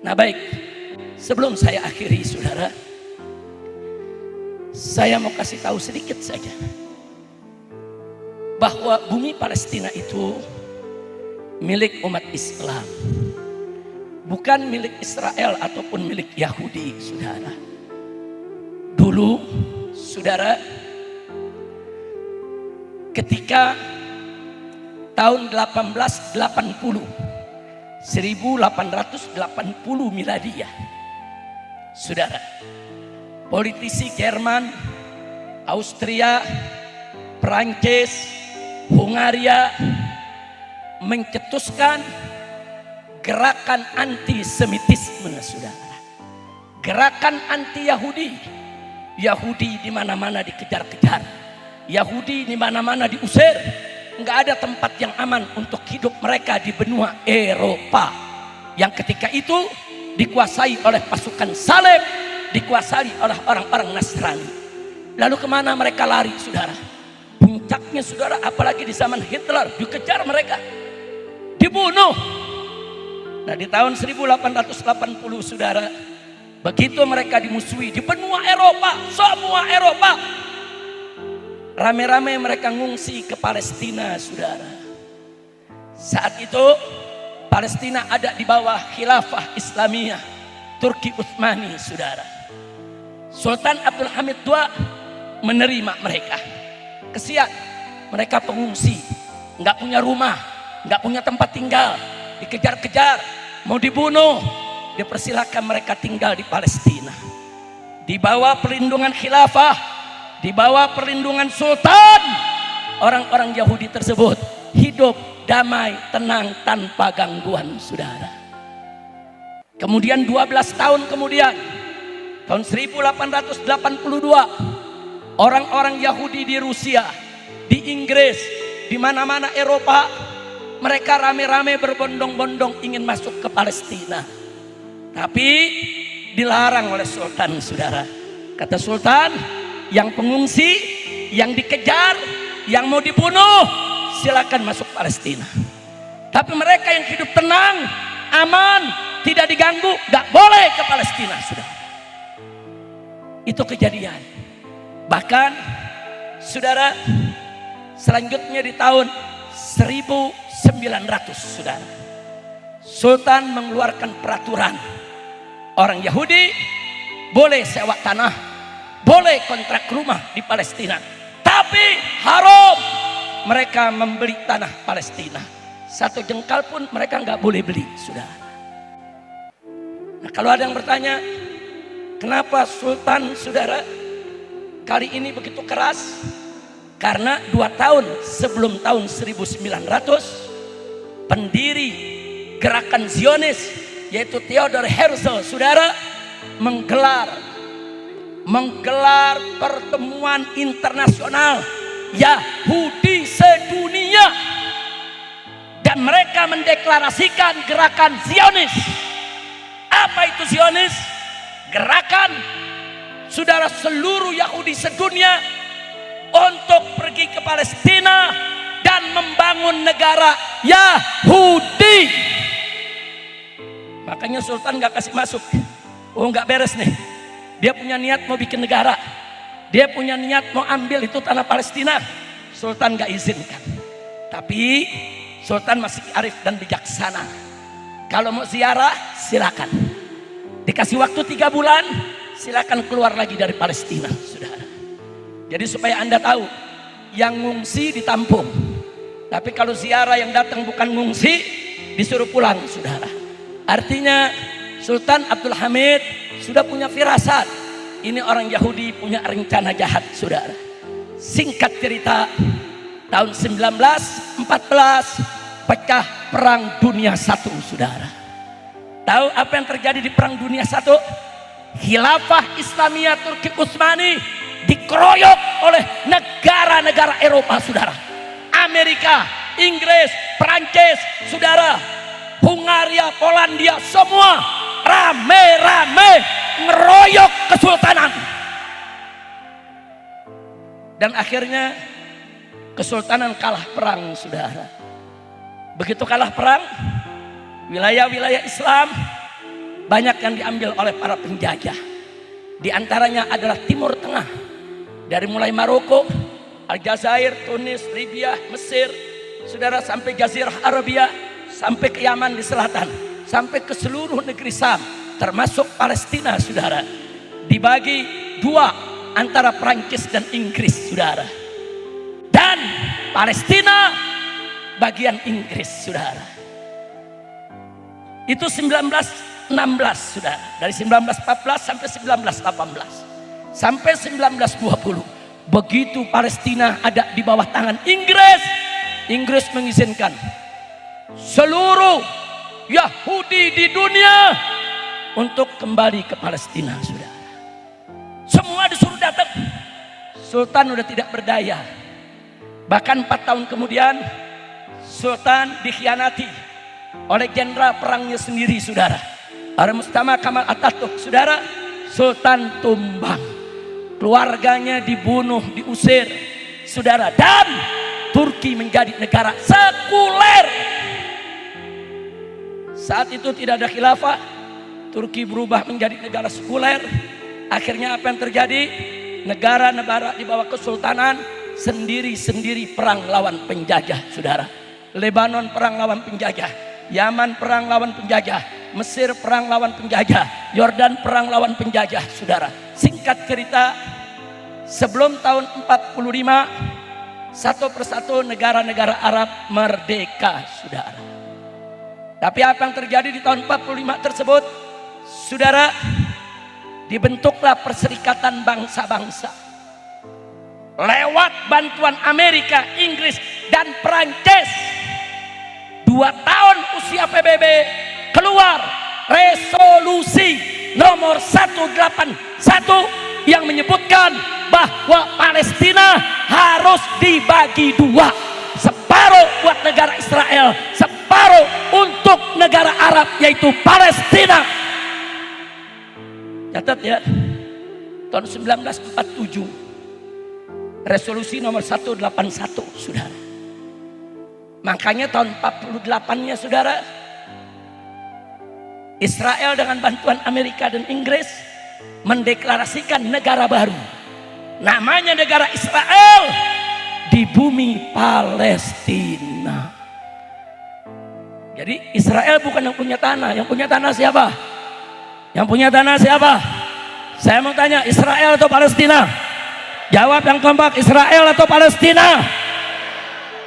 Nah baik, sebelum saya akhiri saudara, saya mau kasih tahu sedikit saja bahwa bumi Palestina itu milik umat Islam, bukan milik Israel ataupun milik Yahudi, saudara. Dulu, saudara, ketika tahun 1880 miladiah, saudara, politisi Jerman, Austria, Perancis, Hungaria mencetuskan gerakan antisemitisme, saudara. Gerakan anti Yahudi. Yahudi di mana-mana dikejar-kejar. Yahudi di mana-mana diusir. Enggak ada tempat yang aman untuk hidup mereka di benua Eropa yang ketika itu dikuasai oleh pasukan Salib, dikuasai oleh orang-orang Nasrani. Lalu kemana mereka lari, saudara? Puncaknya, saudara, apalagi di zaman Hitler, dikejar mereka, dibunuh. Nah di tahun 1880, saudara, begitu mereka dimusuhi di benua Eropa, semua Eropa, rame-rame mereka ngungsi ke Palestina, saudara. Saat itu Palestina ada di bawah khilafah Islamiyah Turki Utsmani, saudara. Sultan Abdul Hamid II menerima mereka. Kesian, mereka pengungsi, nggak punya rumah, nggak punya tempat tinggal, dikejar-kejar, mau dibunuh. Dipersilakan mereka tinggal di Palestina, di bawah perlindungan khilafah, di bawah perlindungan sultan. Orang-orang Yahudi tersebut hidup damai, tenang, tanpa gangguan, saudara. Kemudian 12 tahun kemudian, tahun 1882, orang-orang Yahudi di Rusia, di Inggris, di mana-mana Eropa, mereka rame-rame berbondong-bondong ingin masuk ke Palestina. Tapi dilarang oleh sultan, saudara. Kata sultan, yang pengungsi, yang dikejar, yang mau dibunuh, silakan masuk Palestina. Tapi mereka yang hidup tenang, aman, tidak diganggu, gak boleh ke Palestina, saudara. Itu kejadian. Bahkan, saudara, selanjutnya di tahun 1900, saudara, sultan mengeluarkan peraturan, orang Yahudi boleh sewa tanah, boleh kontrak rumah di Palestina, tapi haram mereka membeli tanah Palestina. Satu jengkal pun mereka nggak boleh beli, saudara. Nah kalau ada yang bertanya, kenapa sultan, saudara, kali ini begitu keras? Karena 2 tahun sebelum tahun 1900, pendiri gerakan Zionis yaitu Theodor Herzl, saudara, menggelar pertemuan internasional Yahudi sedunia, dan mereka mendeklarasikan gerakan Zionis. Apa itu Zionis? Gerakan, saudara, seluruh Yahudi sedunia untuk pergi ke Palestina dan membangun negara Yahudi. Makanya sultan gak kasih masuk. Oh gak beres nih. Dia punya niat mau bikin negara, dia punya niat mau ambil itu tanah Palestina, sultan gak izinkan. Tapi sultan masih arif dan bijaksana. Kalau mau ziarah silakan, dikasih waktu 3 bulan, silakan keluar lagi dari Palestina, saudara. Jadi supaya anda tahu, yang ngungsi ditampung, tapi kalau ziarah yang datang bukan ngungsi, disuruh pulang, saudara. Artinya Sultan Abdul Hamid sudah punya firasat, ini orang Yahudi punya rencana jahat, saudara. Singkat cerita, tahun 1914 pecah Perang Dunia I, saudara. Tahu apa yang terjadi di Perang Dunia I? Khilafah Islamiyah Turki Utsmani dikeroyok oleh negara-negara Eropa, saudara. Amerika, Inggris, Perancis, saudara, Hungaria, Polandia, semua rame-rame ngeroyok kesultanan. Dan akhirnya kesultanan kalah perang, saudara. Begitu kalah perang, wilayah-wilayah Islam banyak yang diambil oleh para penjajah. Di antaranya adalah Timur Tengah, dari mulai Maroko, Aljazair, Tunis, Libya, Mesir, saudara, sampai Jazirah Arabia, sampai ke Yaman di selatan, sampai ke seluruh negeri Sam, termasuk Palestina, saudara. Dibagi dua antara Prancis dan Inggris, saudara. Dan Palestina bagian Inggris, saudara. Itu 1916, saudara. Dari 1914 sampai 1918 sampai 1920. Begitu Palestina ada di bawah tangan Inggris, Inggris mengizinkan seluruh Yahudi di dunia untuk kembali ke Palestina, saudara. Semua disuruh datang. Sultan udah tidak berdaya. Bahkan 4 tahun kemudian Sultan dikhianati oleh jenderal perangnya sendiri, saudara. Al-Mustama Kamal Atatürk, saudara. Sultan tumbang, keluarganya dibunuh, diusir, saudara. Dan Turki menjadi negara sekuler. Saat itu tidak ada khilafah, Turki berubah menjadi negara sekuler. Akhirnya apa yang terjadi? Negara-negara di bawah kesultanan sendiri-sendiri perang lawan penjajah, saudara. Lebanon perang lawan penjajah, Yaman perang lawan penjajah, Mesir perang lawan penjajah, Yordan perang lawan penjajah, saudara. Singkat cerita, sebelum tahun 45 satu persatu negara-negara Arab merdeka, saudara. Tapi apa yang terjadi di tahun 45 tersebut, saudara? Dibentuklah Perserikatan Bangsa-Bangsa lewat bantuan Amerika, Inggris, dan Perancis. 2 tahun usia PBB keluar resolusi nomor 181 yang menyebutkan bahwa Palestina harus dibagi 2. Separuh buat negara Israel, separuh untuk negara Arab, yaitu Palestina. Catat ya, tahun 1947 resolusi nomor 181, saudara. Makanya tahun 48-nya, saudara, Israel dengan bantuan Amerika dan Inggris mendeklarasikan negara baru, namanya negara Israel di bumi Palestina. Jadi Israel bukan yang punya tanah. Yang punya tanah siapa? Yang punya tanah siapa? Saya mau tanya, Israel atau Palestina? Jawab yang kompak, Israel atau Palestina?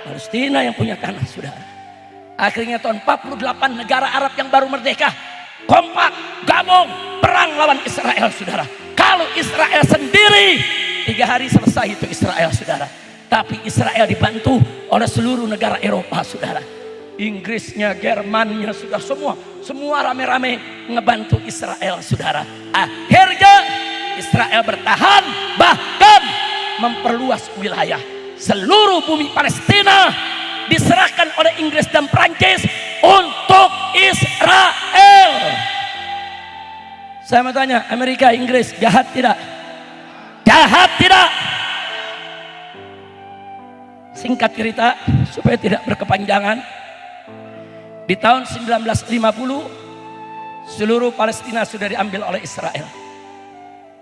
Palestina yang punya tanah, saudara. Akhirnya tahun 48 negara Arab yang baru merdeka kompak, gabung, perang lawan Israel, saudara. Kalau Israel sendiri 3 hari selesai itu Israel, saudara. Tapi Israel dibantu oleh seluruh negara Eropa, saudara. Inggrisnya, Jermannya, sudah semua rame-rame ngebantu Israel, saudara. Akhirnya Israel bertahan, bahkan memperluas wilayah. Seluruh bumi Palestina diserahkan oleh Inggris dan Prancis untuk Israel. Saya mau tanya, Amerika, Inggris jahat tidak? Jahat tidak? Singkat cerita supaya tidak berkepanjangan, di tahun 1950 seluruh Palestina sudah diambil oleh Israel.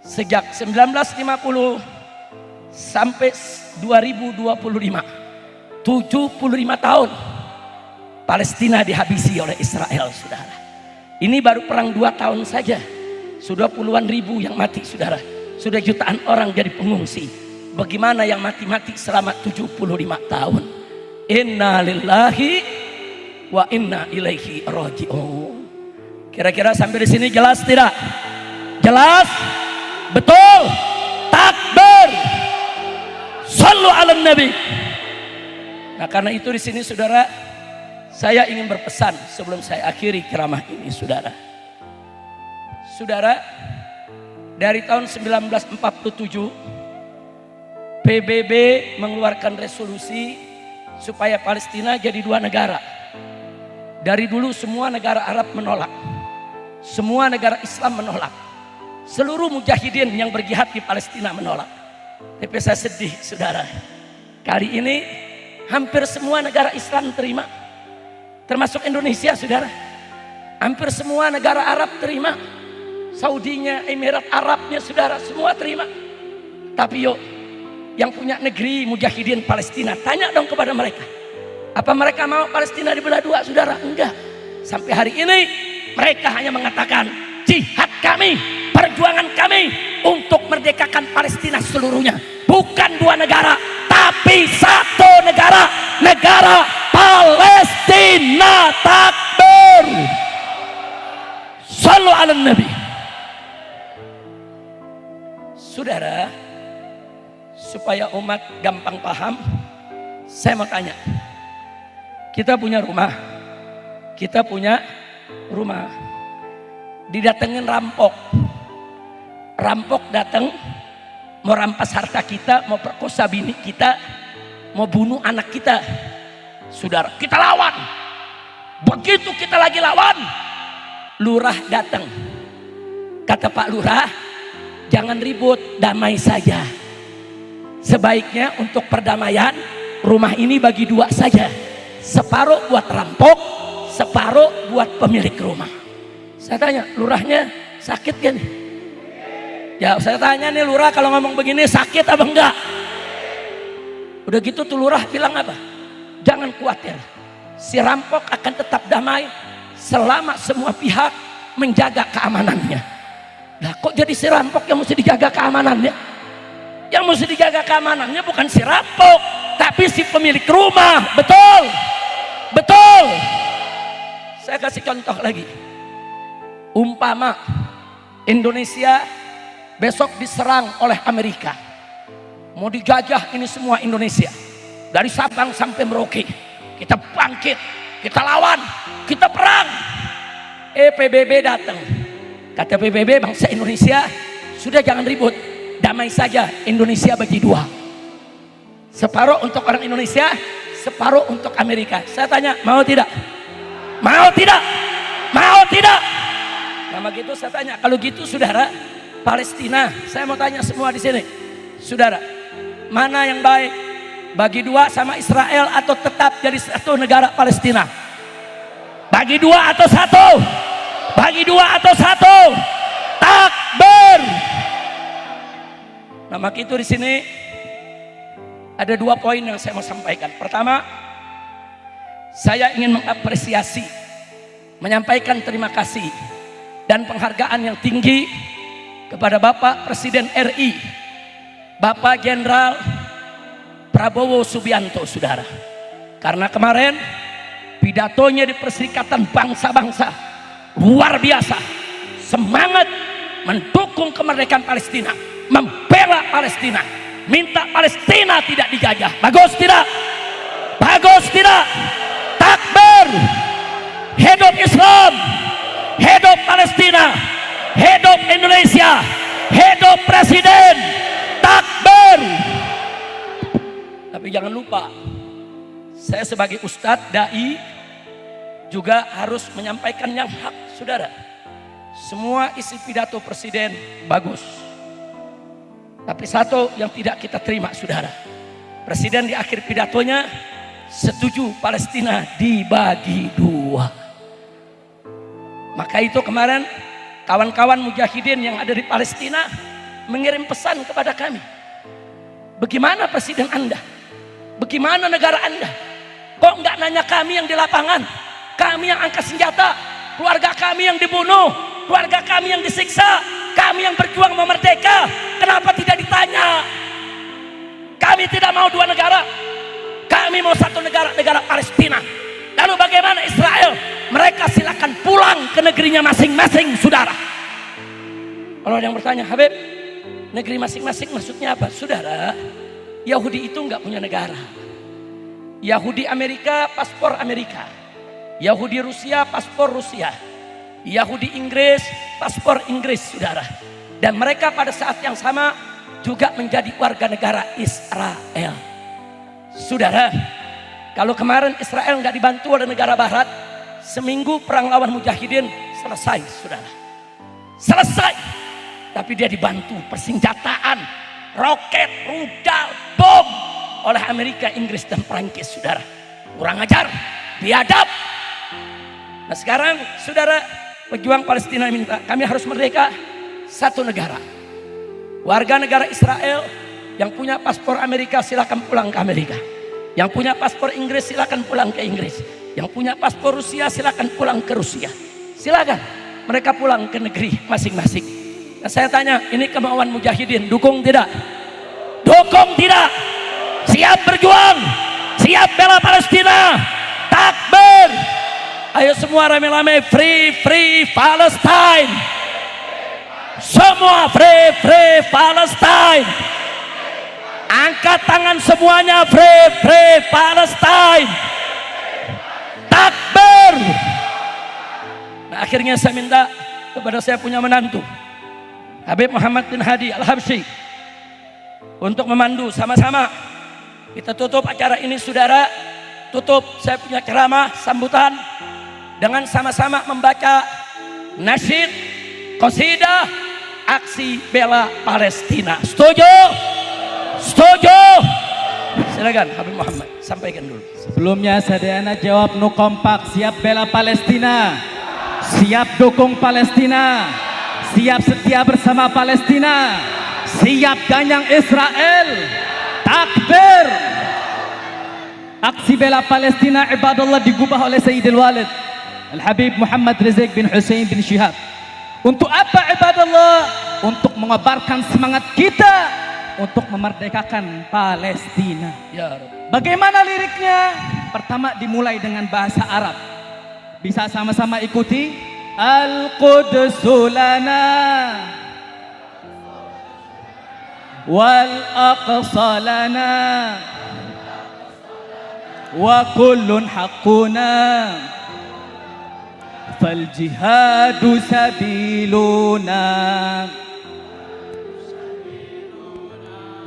Sejak 1950 sampai 2025, 75 tahun Palestina dihabisi oleh Israel, saudara. Ini baru perang 2 tahun saja, sudah puluhan ribu yang mati, saudara. Sudah jutaan orang jadi pengungsi. Bagaimana yang mati-mati selama 75 tahun? Inna lillahi wa inna ilaihi raji'un. Kira-kira sampai di sini jelas tidak? Jelas? Betul? Takbir. Sallu ala nabi. Nah, karena itu di sini, saudara, saya ingin berpesan sebelum saya akhiri ceramah ini, saudara. Saudara, dari tahun 1947 PBB mengeluarkan resolusi supaya Palestina jadi 2 negara. Dari dulu semua negara Arab menolak, semua negara Islam menolak, seluruh mujahidin yang berjihad di Palestina menolak. Tapi saya sedih, saudara, kali ini hampir semua negara Islam terima, termasuk Indonesia, saudara. Hampir semua negara Arab terima. Saudinya, Emirat Arabnya, saudara, semua terima. Tapi yuk, yang punya negeri mujahidin Palestina, tanya dong kepada mereka. Apa mereka mau Palestina dibelah dua, saudara? Enggak. Sampai hari ini mereka hanya mengatakan jihad kami, perjuangan kami untuk merdekakan Palestina seluruhnya. Bukan dua negara, tapi satu negara, negara Palestina. Takbir. Shallu ala Nabi. Saudara, supaya umat gampang paham, saya mau tanya. Kita punya rumah. Didatengin rampok. Rampok datang mau rampas harta kita, mau perkosa bini kita, mau bunuh anak kita. Saudara, kita lawan. Begitu kita lagi lawan, lurah datang. Kata Pak Lurah, jangan ribut, damai saja. Sebaiknya untuk perdamaian, rumah ini bagi dua saja. Separuh buat rampok, separuh buat pemilik rumah. Saya tanya, lurahnya sakit gak nih? Ya saya tanya nih, lurah kalau ngomong begini sakit apa enggak? Udah gitu tuh lurah bilang apa? Jangan khawatir, si rampok akan tetap damai selama semua pihak menjaga keamanannya. Nah kok jadi si rampok yang mesti dijaga keamanannya? Yang mesti dijaga keamanannya bukan si rampok, tapi si pemilik rumah. Betul, betul. Saya kasih contoh lagi. Umpama Indonesia besok diserang oleh Amerika, mau dijajah ini semua Indonesia dari Sabang sampai Merauke. Kita bangkit, kita lawan, kita perang. PBB datang. Kata PBB, bangsa Indonesia sudah jangan ribut, damai saja. Indonesia bagi dua, separuh untuk orang Indonesia, separuh untuk Amerika. Saya tanya, mau tidak? Mau tidak? Mau tidak? Nah begitu saya tanya, kalau gitu saudara, Palestina, saya mau tanya semua di sini, saudara, mana yang baik? Bagi dua sama Israel atau tetap jadi satu negara Palestina? Bagi dua atau satu? Bagi dua atau satu? Takbir. Nah maka itu di sini ada dua poin yang saya mau sampaikan. Pertama, saya ingin mengapresiasi, menyampaikan terima kasih dan penghargaan yang tinggi kepada Bapak Presiden RI, Bapak Jenderal Prabowo Subianto, saudara. Karena kemarin pidatonya di Perserikatan Bangsa-Bangsa luar biasa, semangat mendukung kemerdekaan Palestina, membela Palestina, minta Palestina tidak dijajah. Bagus tidak? Bagus tidak? Takbir. Hidup Islam, hidup Palestina, hidup Indonesia, hidup Presiden. Takbir. Tapi jangan lupa, saya sebagai ustadz, dai, juga harus menyampaikan yang hak, saudara. Semua isi pidato presiden bagus. Tapi satu yang tidak kita terima, saudara. Presiden di akhir pidatonya setuju Palestina dibagi dua. Maka itu kemarin kawan-kawan mujahidin yang ada di Palestina mengirim pesan kepada kami. Bagaimana presiden Anda? Bagaimana negara Anda? Kok nggak nanya kami yang di lapangan? Kami yang angkat senjata, keluarga kami yang dibunuh, keluarga kami yang disiksa, kami yang berjuang mau merdeka. Kenapa tidak ditanya? Kami tidak mau dua negara, kami mau satu negara, negara Palestina. Lalu bagaimana Israel? Mereka silakan pulang ke negerinya masing-masing, saudara. Kalau ada yang bertanya, Habib, negeri masing-masing maksudnya apa? Saudara, Yahudi itu nggak punya negara. Yahudi Amerika, paspor Amerika. Yahudi Rusia, paspor Rusia. Yahudi Inggris, paspor Inggris, saudara. Dan mereka pada saat yang sama juga menjadi warga negara Israel. Saudara, kalau kemarin Israel nggak dibantu oleh negara Barat, seminggu perang lawan mujahidin selesai, saudara. Selesai. Tapi dia dibantu persenjataan, roket, rudal, bom oleh Amerika, Inggris, dan Prancis, saudara. Kurang ajar, biadab. Nah sekarang saudara pejuang Palestina minta kami harus merdeka satu negara. Warga negara Israel yang punya paspor Amerika silakan pulang ke Amerika. Yang punya paspor Inggris silakan pulang ke Inggris. Yang punya paspor Rusia silakan pulang ke Rusia. Silakan mereka pulang ke negeri masing-masing. Nah saya tanya, ini kemauan mujahidin, dukung tidak? Dukung tidak? Siap berjuang? Siap bela Palestina? Takbir! Ayo semua rame-rame, free Palestine. Semua free Palestine. Angkat tangan semuanya, free Palestine. Takbir. Nah akhirnya saya minta kepada saya punya menantu Habib Muhammad bin Hadi Al-Habsyi untuk memandu sama-sama. Kita tutup acara ini saudara. Tutup saya punya ceramah sambutan dengan sama-sama membaca nasyid qasidah aksi bela Palestina. Setuju? Setuju? Silakan Habib Muhammad sampaikan dulu. Sebelumnya Sadayana jawab nu kompak, siap bela Palestina, siap dukung Palestina, siap setia bersama Palestina, siap ganyang Israel. Takbir. Aksi bela Palestina ibadallah digubah oleh Sayyidil Walid Al-Habib Muhammad Rizieq bin Hussein bin Shihab. Untuk apa ibadallah? Untuk mengabarkan semangat kita untuk memerdekakan Palestina. Ya Rabb. Bagaimana liriknya? Pertama dimulai dengan bahasa Arab. Bisa sama-sama ikuti. Al-Qudsu lana wal aqsa lana wa kullun haqquna fal jihadu sabiluna.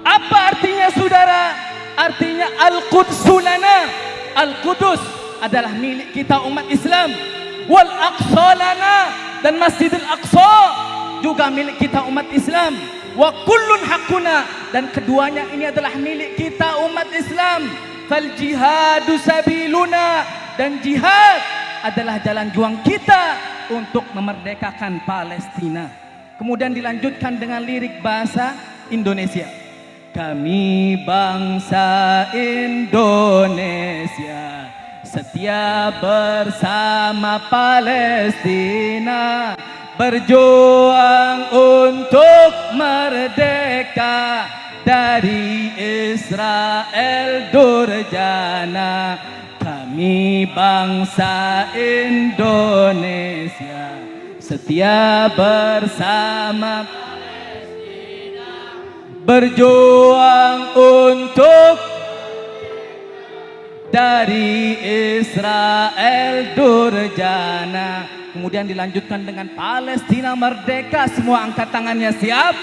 Apa artinya saudara? Artinya Al-Qudsu lana. Al-Qudus adalah milik kita umat Islam. Wal Aqsa lana, dan Masjidil Aqsa juga milik kita umat Islam. Wa kullun haqquna, dan keduanya ini adalah milik kita umat Islam. Fal jihadu sabiluna, dan jihad adalah jalan juang kita untuk memerdekakan Palestina. Kemudian dilanjutkan dengan lirik bahasa Indonesia. Kami bangsa Indonesia setia bersama Palestina, berjuang untuk merdeka dari Israel durjana. Kami bangsa Indonesia setia bersama Palestina, berjuang untuk dari Israel durjana. Kemudian dilanjutkan dengan Palestina merdeka. Semua angkat tangannya, siap.